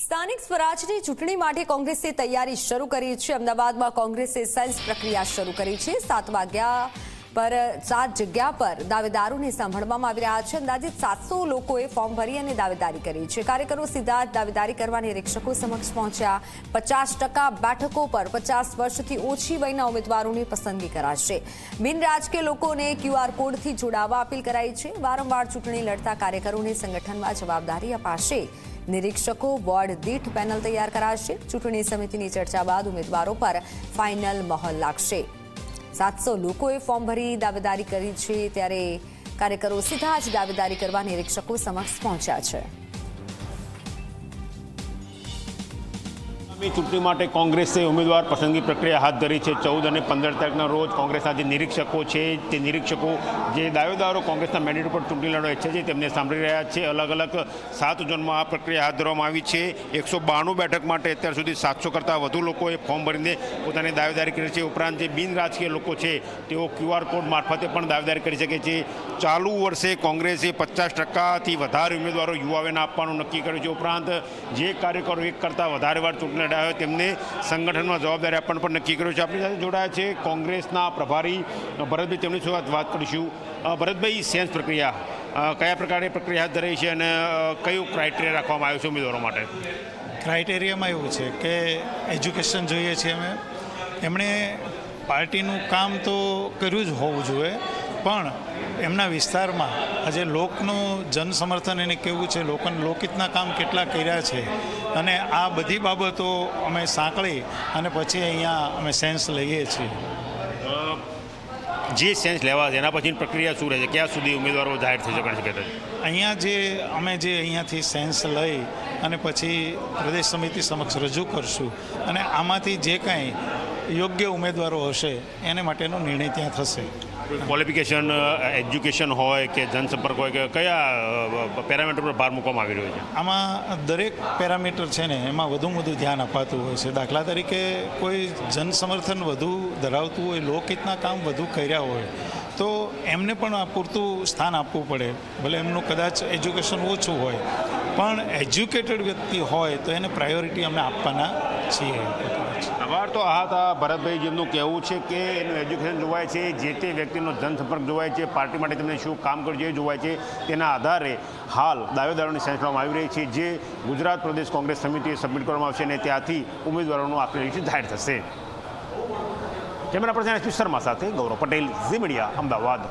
સ્થાનિક સ્વરાજની ચૂંટણી માટે કોંગ્રેસે તૈયારી શરૂ કરી છે। અમદાવાદમાં કોંગ્રેસે સેન્સ પ્રક્રિયા શરૂ કરી છે। 7 જગ્યા પર દાવેદારોને સાંભળવામાં આવી રહ્યા છે। અંદાજિત 700 લોકોએ ફોર્મ ભરી અને દાવેદારી કરી છે। કાર્યકરો સીધા જ દાવેદારી કરવા નિરીક્ષકો સમક્ષ પહોંચ્યા। 50% બેઠકો પર 50 વર્ષથી ઓછી વયના ઉમેદવારોની પસંદગી કરાશે। બિન રાજકીય લોકોને QR કોડથી જોડાવા અપીલ કરાઈ છે। વારંવાર ચૂંટણી લડતા કાર્યકરોને સંગઠનમાં જવાબદારી અપાશે। નિરીક્ષકો વોર્ડ દીઠ પેનલ તૈયાર કરાશે। ચૂંટણી સમિતિની ચર્ચા બાદ ઉમેદવારો પર ફાઇનલ મહોર લાગશે। 700 લોકોએ ફોર્મ ભરી દાવેદારી કરી છે, ત્યારે કાર્યકરો સીધા જ દાવેદારી કરવા નિરીક્ષકો સમક્ષ પહોંચ્યા છે। ચૂંટણી માટે કોંગ્રેસે ઉમેદવાર પસંદગી પ્રક્રિયા હાથ ધરી છે। 14 અને 15 તારીખના રોજ કોંગ્રેસના જે નિરીક્ષકો છે તે નિરીક્ષકો જે દાવેદારો કોંગ્રેસના મેન્ડેટ ઉપર ચૂંટણી લડવા ઈચ્છે છે તેમને સાંભળી રહ્યા છે। અલગ અલગ 7 ઝોનમાં આ પ્રક્રિયા હાથ ધરવામાં આવી છે। 192 બેઠક માટે અત્યાર સુધી 700 કરતાં વધુ લોકોએ ફોર્મ ભરીને પોતાની દાવેદારી કરી છે। ઉપરાંત જે બિન રાજકીય લોકો છે તેઓ QR કોડ મારફતે પણ દાવેદારી કરી શકે છે। ચાલુ વર્ષે કોંગ્રેસે 50%થી વધારે ઉમેદવારો યુવાઓને આપવાનું નક્કી કર્યું છે। ઉપરાંત જે કાર્યકરો એક કરતાં વધારે વાર ચૂંટણી તેમને સંગઠનમાં જવાબદારી આપવાનું પણ નક્કી કર્યું છે। આપણી સાથે જોડાયા છે કોંગ્રેસના પ્રભારી ભરતભાઈ, તેમની સાથે વાત કરીશું। ભરતભાઈ, સેન્સ પ્રક્રિયા કયા પ્રકારની પ્રક્રિયા હાથ ધરાઈ છે અને કયું ક્રાઇટેરિયા રાખવામાં આવ્યું છે ઉમેદવારો માટે? ક્રાઇટેરિયામાં એવું છે કે એજ્યુકેશન જોઈએ છે। એમણે પાર્ટીનું કામ તો કર્યું જ હોવું જોઈએ, પણ એમના વિસ્તારમાં આજે લોકનું જનસમર્થન એને કેવું છે, લોકોને લોકહિતના કામ કેટલા કર્યા છે, અને આ બધી બાબતો અમે સાંકળી અને પછી અહીંયા અમે સેન્સ લઈએ છીએ। જે સેન્સ લેવા છે એના પછીની પ્રક્રિયા શું રહે છે? ક્યાં સુધી ઉમેદવારો જાહેર થઈ શકે છે? અહીંયા અમે અહીંયાથી સેન્સ લઈ અને પછી પ્રદેશ સમિતિ સમક્ષ રજૂ કરશું, અને આમાંથી જે કાંઈ યોગ્ય ઉમેદવારો હશે એને માટેનો નિર્ણય ત્યાં થશે। ક્વોલિફિકેશન, એજ્યુકેશન હોય કે જનસંપર્ક હોય કે કયા પેરામીટર પર ભાર મૂકવામાં આવી રહ્યો છે? આમાં દરેક પેરામીટર છે ને એમાં વધુમાં વધુ ધ્યાન અપાતું હોય છે। દાખલા તરીકે કોઈ જનસમર્થન વધુ ધરાવતું હોય, લોકહિતના કામ વધુ કર્યા હોય તો એમને પણ પૂરતું સ્થાન આપવું પડે। ભલે એમનું કદાચ એજ્યુકેશન ઓછું હોય, પણ એજ્યુકેટેડ વ્યક્તિ હોય તો એને પ્રાયોરિટી અમે આપવાના છીએ। આભાર। તો આ હતા ભરતભાઈ, જેમનું કહેવું છે કે એનું એજ્યુકેશન જોવાય છે, જે તે વ્યક્તિનો જનસંપર્ક જોવાય છે, પાર્ટી માટે તેમને શું કામ કર્યું છે એ જોવાય છે। તેના આધારે હાલ દાવેદારોની સેન્સ કરવામાં આવી રહી છે, જે ગુજરાત પ્રદેશ કોંગ્રેસ સમિતિએ સબમિટ કરવામાં આવશે અને ત્યાંથી ઉમેદવારોનું આખરી લિસ્ટ જાહેર થશે। કેમેરા પર્સન SP શર્મા સાથે ગૌરવ પટેલ, ઝી મીડિયા, અમદાવાદ।